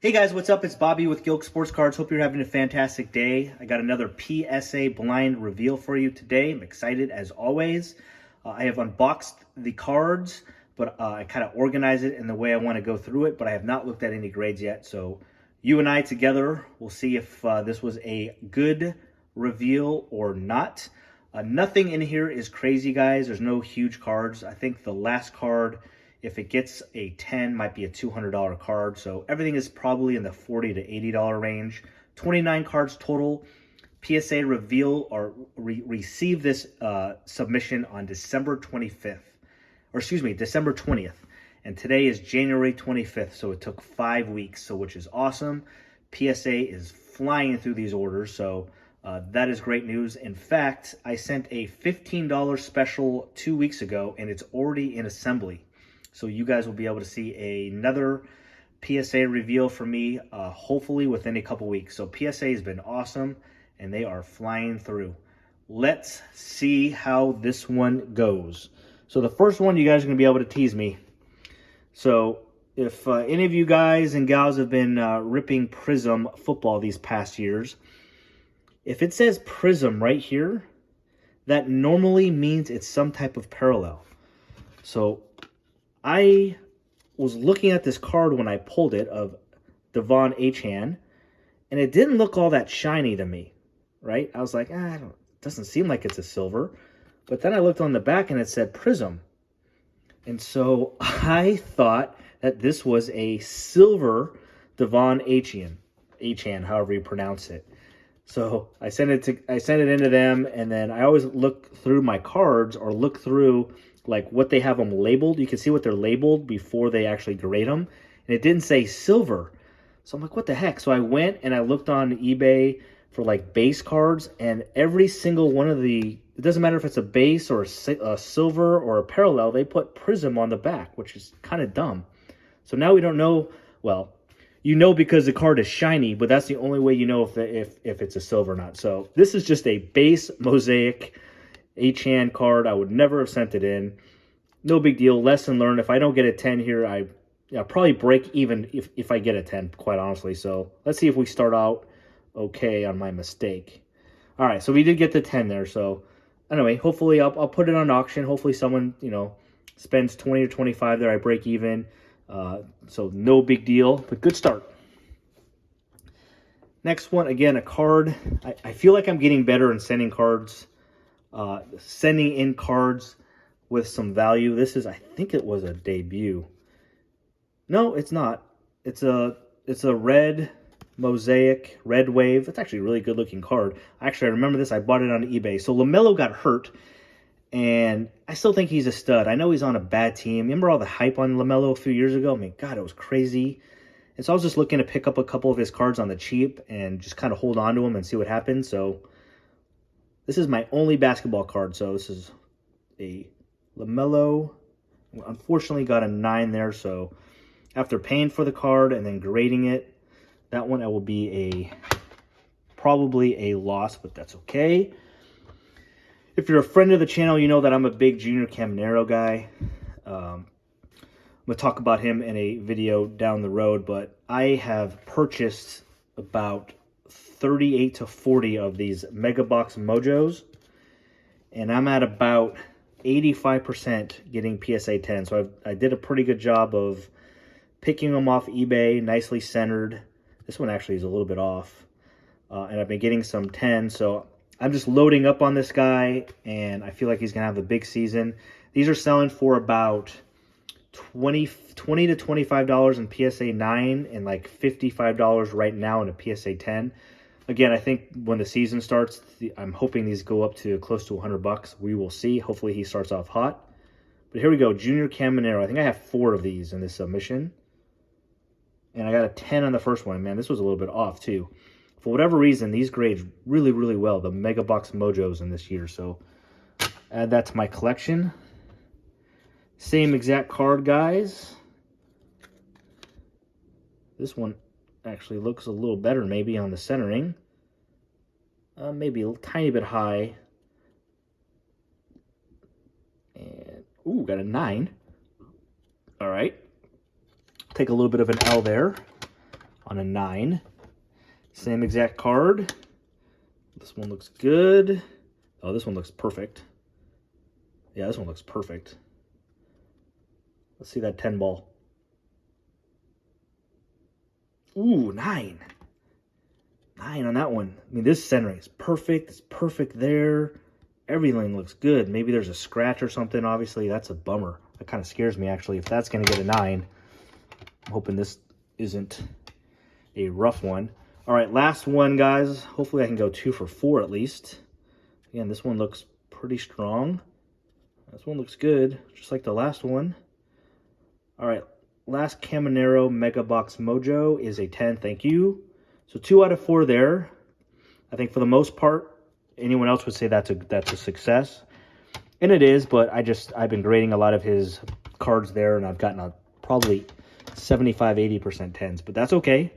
Hey guys, what's up? It's Bobby with Gilk Sports Cards. Hope you're having a fantastic day. I got another PSA blind reveal for you today. I'm excited as always. I have unboxed the cards, but I kind of organize it in the way I want to go through it, but I have not looked at any grades yet. So you and I together, we'll see if this was a good reveal or not. Nothing in here is crazy, guys. There's no huge cards. I think the last card, if it gets a 10, might be a $200 card. So everything is probably in the $40 to $80 range. 29 cards total. PSA reveal or receive this submission on December 25th. Or excuse me, December 20th. And today is January 25th. So it took 5 weeks, so which is awesome. PSA is flying through these orders. So that is great news. In fact, I sent a $15 special 2 weeks ago, and it's already in assembly. So you guys will be able to see another PSA reveal from me, hopefully within a couple weeks. So PSA has been awesome, and they are flying through. Let's see how this one goes. So the first one, you guys are going to be able to tease me. So if any of you guys and gals have been ripping Prism football these past years, if it says Prism right here, that normally means it's some type of parallel. So I was looking at this card when I pulled it of Devon Achane, and it didn't look all that shiny to me, right? I was like, it doesn't seem like it's a silver. But then I looked on the back and it said Prism. And so I thought that this was a silver Devon Achane, however you pronounce it. So I sent it into them, and then I always look through my cards or look through like what they have them labeled. You can see what they're labeled before they actually grade them. And it didn't say silver. So I'm like, what the heck? So I went and I looked on eBay for like base cards, and every single one of it doesn't matter if it's a base or a silver or a parallel, they put Prism on the back, which is kind of dumb. So now we don't know, well, you know because the card is shiny, but that's the only way you know if it's a silver or not. So this is just a base mosaic Achane card. I would never have sent it in. No big deal. Lesson learned. If I don't get a 10 here, I'll probably break even if I get a 10, quite honestly. So let's see if we start out okay on my mistake. All right, so we did get the 10 there. So anyway, hopefully I'll put it on auction. Hopefully someone, spends 20 or 25 there. I break even. So no big deal, but good start. Next one, again, a card. I feel like I'm getting better in sending cards. Sending in cards with some value. This is, I think it was a debut. No, it's not. It's a red mosaic, red wave. It's actually a really good looking card. Actually, I remember this. I bought it on eBay. So LaMelo got hurt, and I still think he's a stud. I know he's on a bad team. Remember all the hype on LaMelo a few years ago? I mean, God, it was crazy. And so I was just looking to pick up a couple of his cards on the cheap and just kind of hold on to him and see what happens. So this is my only basketball card, so this is a LaMelo. Unfortunately, got a 9 there, so after paying for the card and then grading it, that one will be probably a loss, but that's okay. If you're a friend of the channel, you know that I'm a big Junior Caminero guy. I'm going to talk about him in a video down the road, but I have purchased about 38 to 40 of these Mega Box Mojos, and I'm at about 85% getting PSA 10. So I did a pretty good job of picking them off eBay, nicely centered. This one actually is a little bit off, and I've been getting some 10. So I'm just loading up on this guy, and I feel like he's gonna have a big season. These are selling for about $20 to $25 in PSA 9 and like $55 right now in a PSA 10. Again, I think when the season starts, I'm hoping these go up to close to $100. We will see. Hopefully he starts off hot. But here we go, Junior Caminero. I think I have 4 of these in this submission. And I got a 10 on the first one. Man, this was a little bit off too. For whatever reason, these grade really, really well, the Mega Box Mojos in this year. So add that to my collection. Same exact card, guys. This one actually looks a little better maybe on the centering. Maybe a tiny bit high. And, ooh, got a 9. All right. Take a little bit of an L there. on a 9. Same exact card. This one looks good. Oh, this one looks perfect. Yeah, this one looks perfect. Let's see that 10 ball. Ooh, 9. 9 on that one. I mean, this centering is perfect. It's perfect there. Everything looks good. Maybe there's a scratch or something. Obviously, that's a bummer. That kind of scares me, actually. If that's going to get a 9, I'm hoping this isn't a rough one. All right, last one, guys. Hopefully, I can go 2 for 4 at least. Again, this one looks pretty strong. This one looks good, just like the last one. All right, last Caminero Mega Box Mojo is a 10. Thank you. So 2 out of 4 there. I think for the most part, anyone else would say that's a success. And it is, but I've been grading a lot of his cards there, and I've gotten a probably 75-80% 10s, but that's okay.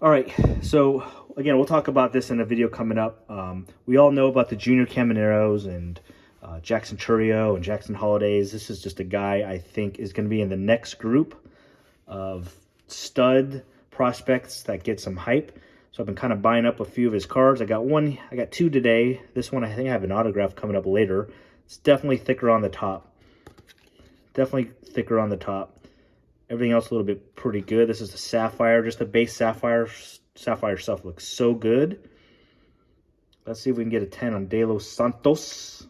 All right, so again, we'll talk about this in a video coming up. We all know about the Junior Camineros and Jackson Churio and Jackson Holidays. This is just a guy I think is going to be in the next group of stud prospects that get some hype. So I've been kind of buying up a few of his cards. I got 2 today. This one, I think I have an autograph coming up later. It's definitely thicker on the top. Definitely thicker on the top. Everything else a little bit pretty good. This is the Sapphire, just the base Sapphire. Sapphire stuff looks so good. Let's see if we can get a 10 on De Los Santos.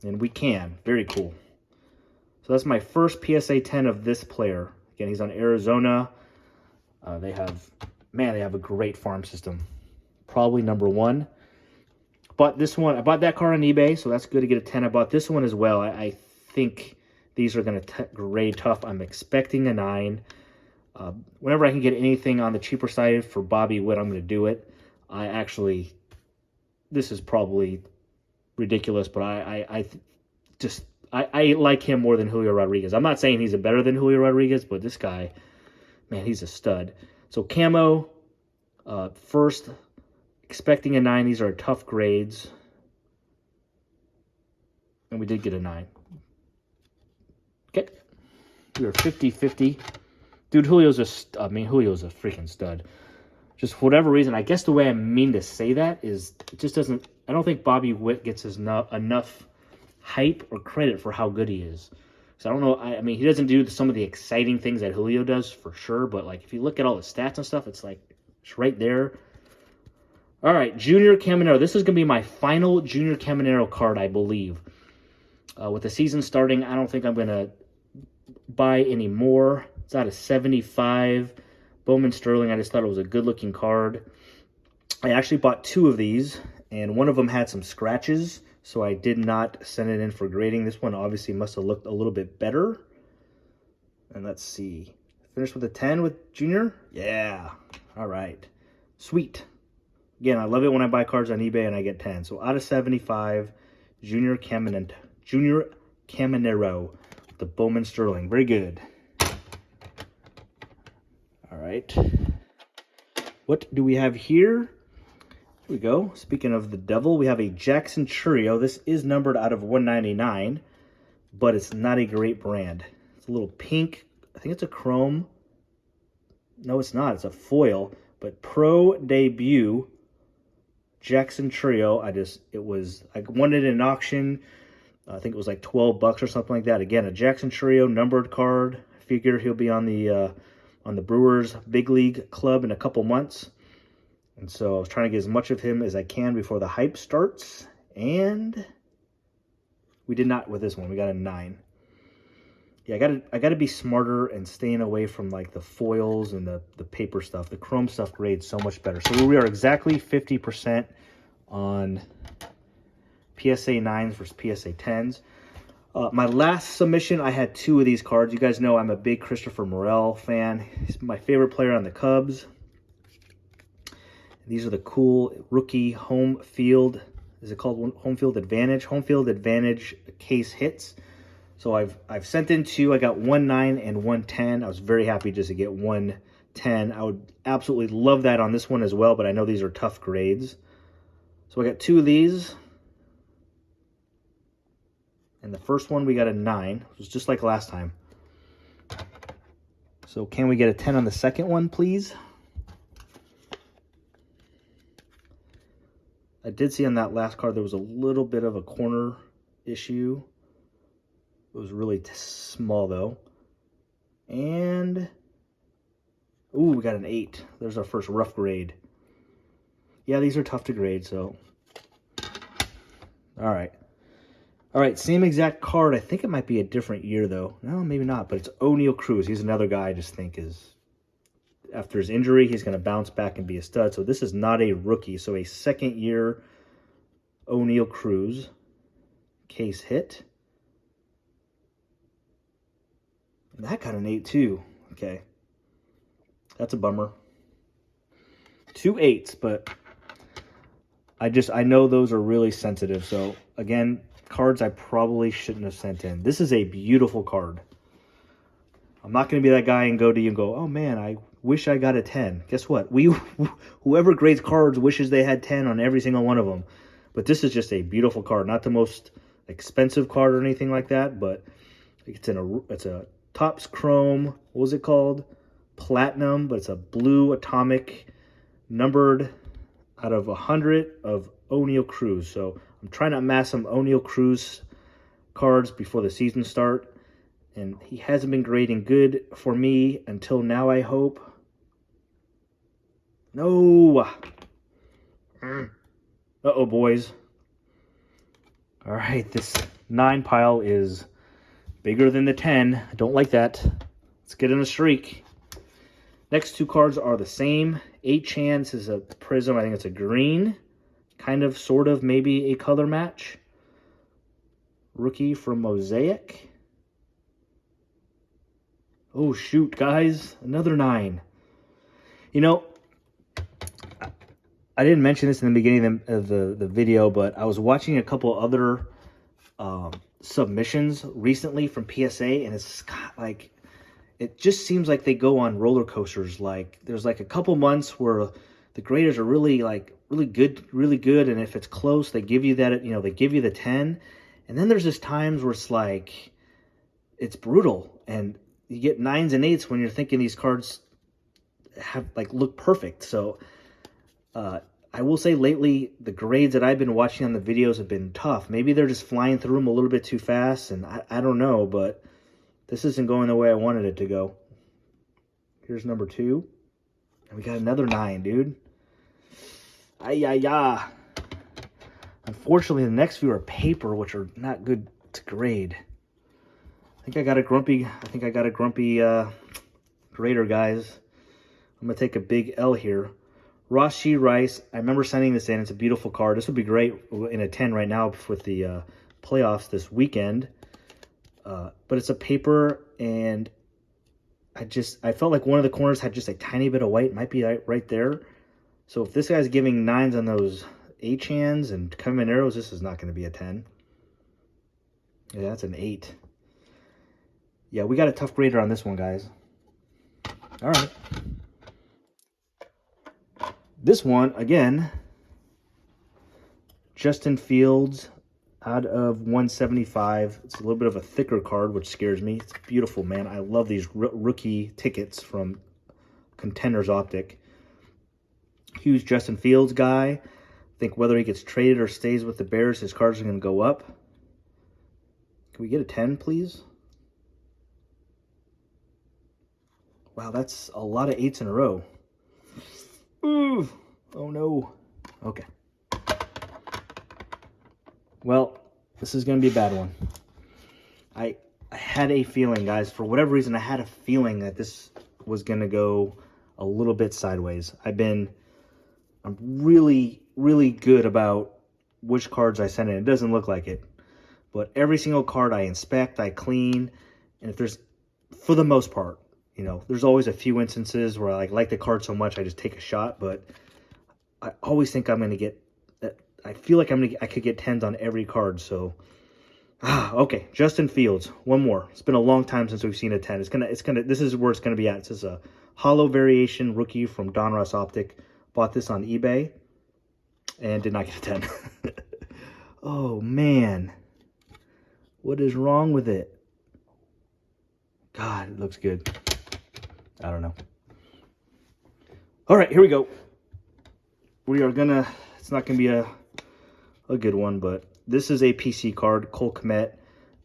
And we can. Very cool. So that's my first PSA 10 of this player. Again, he's on Arizona. They have a great farm system. Probably number 1. But this one, I bought that card on eBay, so that's good to get a 10. I bought this one as well. I think these are going to grade tough. I'm expecting a 9. Whenever I can get anything on the cheaper side for Bobby Witt, I'm going to do it. This is probably ridiculous, but I like him more than Julio Rodriguez. I'm not saying he's better than Julio Rodriguez, but this guy, man, he's a stud. So camo, first, expecting a 9. These are tough grades. And we did get a 9. Okay. We were 50-50. Dude, Julio's a freaking stud. Just for whatever reason, I guess the way I mean to say that is it just doesn't, I don't think Bobby Witt gets enough hype or credit for how good he is. So I don't know, I mean, he doesn't do some of the exciting things that Julio does for sure, but like if you look at all the stats and stuff, it's like, it's right there. All right, Junior Caminero. This is going to be my final Junior Caminero card, I believe. With the season starting, I don't think I'm going to buy any more. It's out of 75. Bowman Sterling, I just thought it was a good-looking card. I actually bought 2 of these, and one of them had some scratches, so I did not send it in for grading. This one obviously must have looked a little bit better. And let's see. Finished with a 10 with Junior? Yeah. All right. Sweet. Again, I love it when I buy cards on eBay and I get 10. So out of 75, Junior Caminero, the Bowman Sterling. Very good. All right. What do we have here? Here we go. Speaking of the devil, we have a Jackson Churio. This is numbered out of 199, but it's not a great brand. It's a little pink. I think it's a chrome. No, it's not. It's a foil. But Pro Debut Jackson Churio. I wanted an auction. I think it was like $12 or something like that. Again, a Jackson Churio numbered card. I figure he'll be on the Brewers Big League Club in a couple months. And so I was trying to get as much of him as I can before the hype starts. And we did not with this one. We got a 9. Yeah, I gotta be smarter and staying away from like the foils and the paper stuff. The chrome stuff grades so much better. So we are exactly 50% on PSA 9s versus PSA 10s. My last submission, I had 2 of these cards. You guys know I'm a big Christopher Morel fan. He's my favorite player on the Cubs. These are the cool rookie home field. Is it called home field advantage? Home field advantage case hits. So I've sent in 2. I got 1 9 and 1 10. I was very happy just to get 1 10. I would absolutely love that on this one as well, but I know these are tough grades. So I got 2 of these. And the first one we got a 9. It was just like last time. So can we get a 10 on the second one, please? I did see on that last card there was a little bit of a corner issue. It was really small though. And, ooh, we got an 8. There's our first rough grade. Yeah, these are tough to grade, so. All right. All right, same exact card. I think it might be a different year, though. No, maybe not, but it's O'Neal Cruz. He's another guy I just think is, after his injury, he's going to bounce back and be a stud. So this is not a rookie. So a second-year O'Neal Cruz case hit. And that got an 8, too. Okay. That's a bummer. 2 8s, but I know those are really sensitive. So, again, cards I probably shouldn't have sent in. This is a beautiful card. I'm not going to be that guy and go to you and go, oh man, I wish I got a 10. Guess what? Whoever grades cards wishes they had 10 on every single one of them. But this is just a beautiful card. Not the most expensive card or anything like that, but it's a Topps Chrome. What was it called? Platinum, but it's a blue atomic numbered out of 100 of O'Neal Cruz. So I'm trying to amass some O'Neal Cruz cards before the season start. And he hasn't been grading good for me until now, I hope. No. Uh-oh, boys. All right, this 9 pile is bigger than the 10. I don't like that. Let's get in a streak. Next 2 cards are the same. 8 is a prism. I think it's a green. Kind of, sort of, maybe a color match. Rookie from Mosaic. Oh, shoot, guys. Another 9. You know, I didn't mention this in the beginning of the video, but I was watching a couple other submissions recently from PSA, and it's like, it just seems like they go on roller coasters. Like, there's like a couple months where the graders are really good, and if it's close, they give you that, they give you the 10. And then there's just times where it's like, it's brutal, and you get 9s and 8s when you're thinking these cards have look perfect. So I will say lately, the grades that I've been watching on the videos have been tough. Maybe they're just flying through them a little bit too fast, and I don't know, but this isn't going the way I wanted it to go. Here's number 2. And we got another 9, dude. Ay. Unfortunately, the next few are paper, which are not good to grade. I think I got a grumpy grader, guys. I'm going to take a big L here. Rashi Rice. I remember sending this in. It's a beautiful card. This would be great in a 10 right now with the playoffs this weekend. But it's a paper, and I felt like one of the corners had just a tiny bit of white. It might be right there. So if this guy's giving 9s on those H-hands and coming arrows, this is not going to be a 10. Yeah, that's an 8. Yeah, we got a tough grader on this one, guys. All right. This one, again, Justin Fields out of 175. It's a little bit of a thicker card, which scares me. It's beautiful, man. I love these rookie tickets from Contenders Optic. Huge Justin Fields guy. I think whether he gets traded or stays with the Bears, his cards are going to go up. Can we get a 10, please? Wow, that's a lot of 8s in a row. Ooh, oh no. Okay. Well, this is going to be a bad one. I had a feeling, guys, for whatever reason, I had a feeling that this was going to go a little bit sideways. I'm really, really good about which cards I send in. It doesn't look like it. But every single card I inspect, I clean. And if there's, for the most part, there's always a few instances where I like the card so much I just take a shot. But I always think I'm going to get, I feel like I could get 10s on every card. So, okay. Justin Fields, one more. It's been a long time since we've seen a 10. This is where it's going to be at. This is a hollow variation rookie from Donruss Optic. Bought this on eBay and did not get a 10. Oh, man. What is wrong with it? God, it looks good. I don't know. All right, here we go. We are gonna, it's not gonna be a good one, but this is a PC card, Cole Kmet,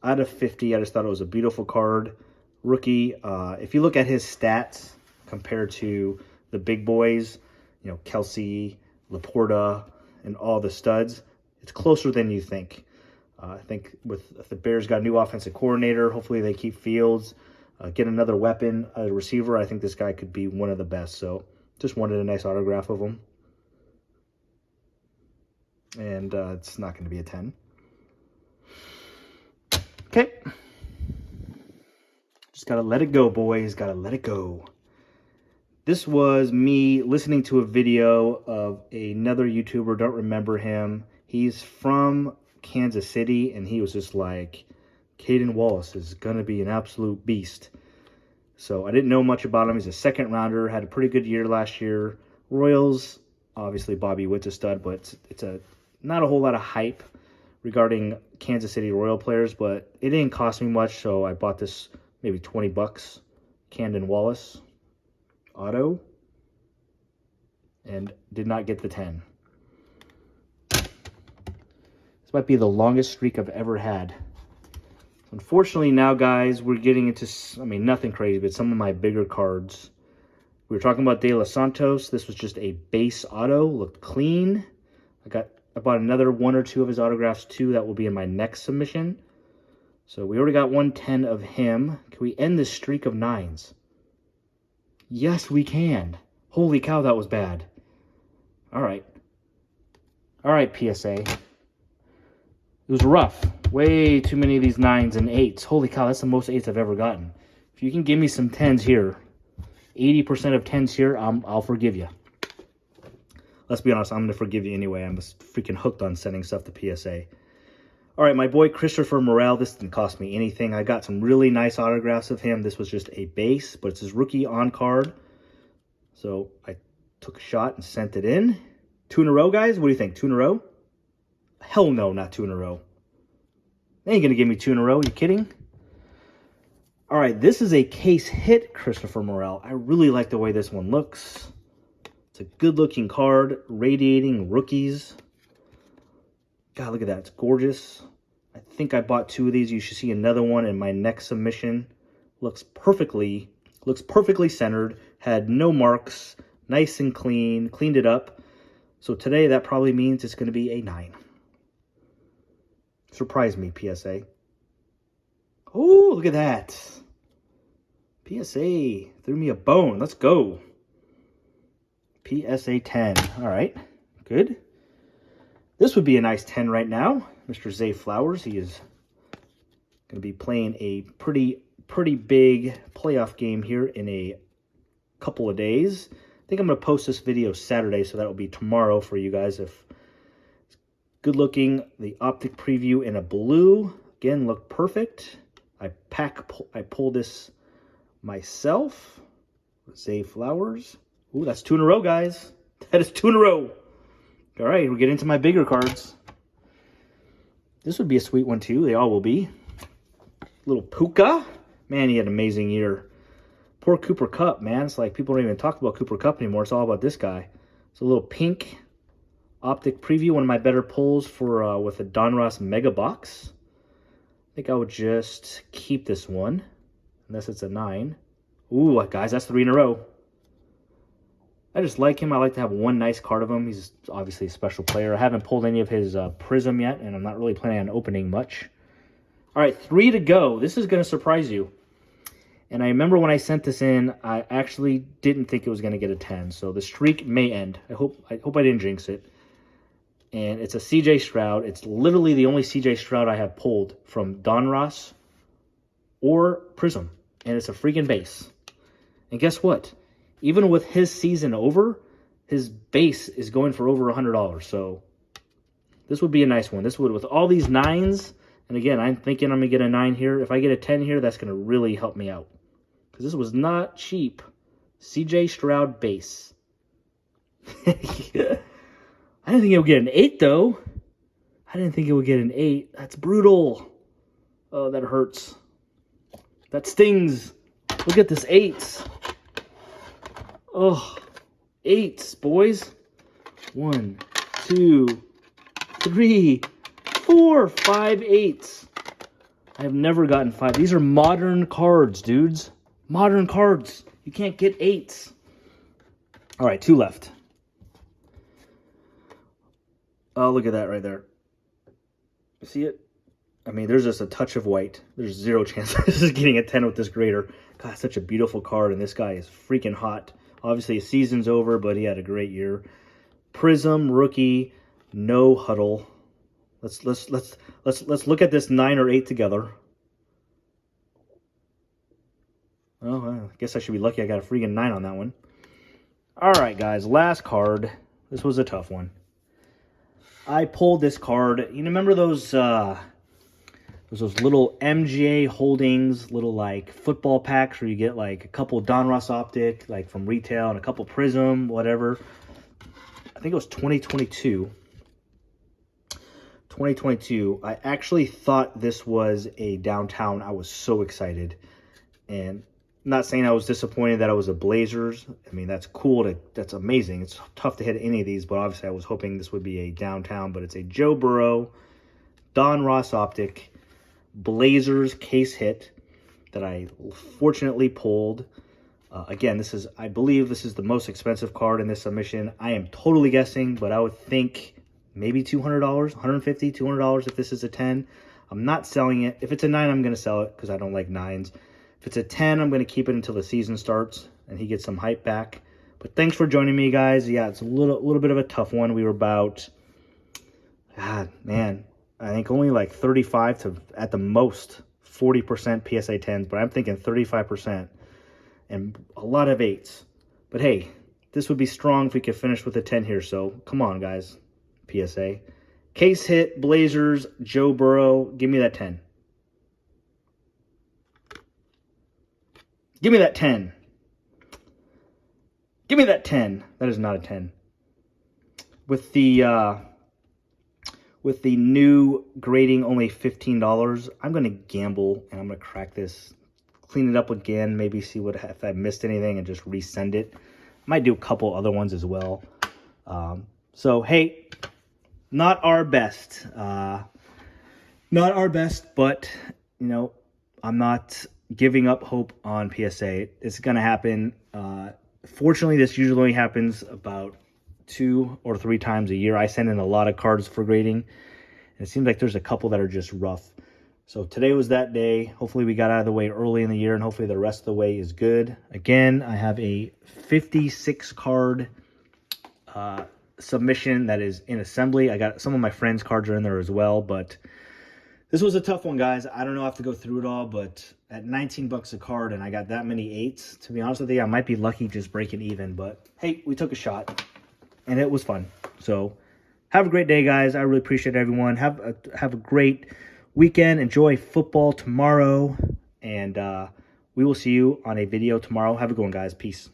out of 50. I just thought it was a beautiful card. Rookie. If you look at his stats compared to the big boys, you know, Kelsey, Laporta, and all the studs, it's closer than you think. I think if the Bears got a new offensive coordinator, hopefully they keep Fields, get another weapon, a receiver, I think this guy could be one of the best. So just wanted a nice autograph of him. And it's not going to be a 10. Okay. Just got to let it go, boys. Got to let it go. This was me listening to a video of another YouTuber. Don't remember him. He's from Kansas City, and he was just like, Caden Wallace is going to be an absolute beast. So I didn't know much about him. He's a second rounder, had a pretty good year last year. Royals, obviously Bobby Witt's a stud, but it's not a whole lot of hype regarding Kansas City Royal players, but it didn't cost me much, so I bought this maybe 20 bucks. Camden Wallace auto, and did not get the 10. This might be the longest streak I've ever had. Unfortunately now, guys, we're getting into, I mean, nothing crazy, but some of my bigger cards. We were talking about De Los Santos. This was just a base auto, looked clean. I bought another one or two of his autographs too. That will be in my next submission. So we already got 110 of him. Can we end this streak of 9s? Yes, we can. Holy cow, that was bad. All right. All right, PSA. It was rough. Way too many of these 9s and 8s. Holy cow, that's the most 8s I've ever gotten. If you can give me some 10s here, 80% of 10s here, I'll forgive you. Let's be honest, I'm going to forgive you anyway. I'm just freaking hooked on sending stuff to PSA. All right, my boy Christopher Morel. This didn't cost me anything. I got some really nice autographs of him. This was just a base, but it's his rookie on card. So I took a shot and sent it in. 2 in a row, guys? What do you think? 2 in a row? Hell no, not 2 in a row. They ain't going to give me 2 in a row. Are you kidding? All right, this is a case hit, Christopher Morel. I really like the way this one looks. It's a good-looking card. Radiating rookies. God, look at that. It's gorgeous. I think I bought 2 of these. You should see another one in my next submission. Looks perfectly centered. Had no marks. Nice and clean. Cleaned it up. So today, that probably means it's going to be a 9. Surprise me, PSA. Oh, look at that. PSA threw me a bone. Let's go. PSA 10. All right. Good. This would be a nice 10 right now. Mr. Zay Flowers. He is going to be playing a pretty big playoff game here in a couple of days. I think I'm going to post this video Saturday, so that will be tomorrow for you guys. If it's good looking, the optic preview in a blue. Again, look perfect. I pulled this myself. Zay Flowers. Ooh, that's 2 in a row, guys. That is 2 in a row. All right, we'll get into my bigger cards. This would be a sweet one, too. They all will be. Little Puka. Man, he had an amazing year. Poor Cooper Kupp, man. It's like people don't even talk about Cooper Kupp anymore. It's all about this guy. It's a little pink optic preview. One of my better pulls for with a Donruss Mega Box. I think I would just keep this one. Unless it's a 9. Ooh, guys, that's 3 in a row. I just like him. I like to have one nice card of him. He's obviously a special player. I haven't pulled any of his Prism yet, and I'm not really planning on opening much. All right, 3 to go. This is going to surprise you. And I remember when I sent this in, I actually didn't think it was going to get a 10. So the streak may end. I hope I didn't jinx it. And it's a CJ Stroud. It's literally the only CJ Stroud I have pulled from Donruss or Prism. And it's a freaking base. And guess what? Even with his season over, his base is going for over $100. So this would be a nice one. This would, with all these 9s, and again, I'm thinking I'm going to get a 9 here. If I get a 10 here, that's going to really help me out. Because this was not cheap. CJ Stroud base. I didn't think it would get an 8, though. I didn't think it would get an 8. That's brutal. Oh, that hurts. That stings. Look at this 8s. Oh, 8's, boys. 1, 2, 3, 4, 5 8's. I have never gotten 5. These are modern cards, dudes. Modern cards. You can't get 8's. All right, 2 left. Oh, look at that right there. You see it? I mean, there's just a touch of white. There's zero chance this is getting a 10 with this grader. God, such a beautiful card, and this guy is freaking hot. Obviously, his season's over, but he had a great year. Prism rookie, no huddle. Let's look at this 9 or 8 together. Oh, I guess I should be lucky I got a freaking 9 on that one. All right, guys, last card. This was a tough one. I pulled this card. You remember those little MGA holdings, little like football packs where you get like a couple Donruss Optic, like from retail, and a couple Prism, whatever. I think it was 2022. 2022. I actually thought this was a downtown. I was so excited. And I'm not saying I was disappointed that it was a Blazers. I mean, that's cool. That's amazing. It's tough to hit any of these, but obviously I was hoping this would be a downtown. But it's a Joe Burrow, Donruss Optic, Blazers case hit that I fortunately pulled. Again, I believe this is the most expensive card in this submission. I am totally guessing, but I would think maybe $200, $150, $200 if this is a 10. I'm not selling it. If it's a 9, I'm going to sell it because I don't like 9s. If it's a 10, I'm going to keep it until the season starts and he gets some hype back. But thanks for joining me, guys. Yeah, it's a little bit of a tough one. We were about, God, man, I think only like 35 to, at the most, 40% PSA 10s, but I'm thinking 35% and a lot of 8s. But hey, this would be strong if we could finish with a 10 here, so come on, guys. PSA. Case hit, Blazers, Joe Burrow. Give me that 10. Give me that 10. Give me that 10. That is not a 10. With the new grading only $15, I'm going to gamble and I'm going to crack this. Clean it up again, maybe see if I missed anything and just resend it. I might do a couple other ones as well. So, hey, not our best. Not our best, but, you know, I'm not giving up hope on PSA. It's going to happen. Fortunately, this usually only happens about 2 or 3 times a year. I send in a lot of cards for grading, and it seems like there's a couple that are just rough. So today was that day. Hopefully we got out of the way early in the year, and hopefully the rest of the way is good. Again, I have a 56 card submission that is in assembly. I got some of my friends' cards are in there as well, but this was a tough one, guys. I don't know if I have to go through it all, but at 19 bucks a card and I got that many 8s, to be honest with you, I might be lucky just breaking even. But hey, we took a shot and it was fun. So have a great day, guys. I really appreciate everyone. Have a great weekend. Enjoy football tomorrow, and we will see you on a video tomorrow. Have a good one, guys. Peace.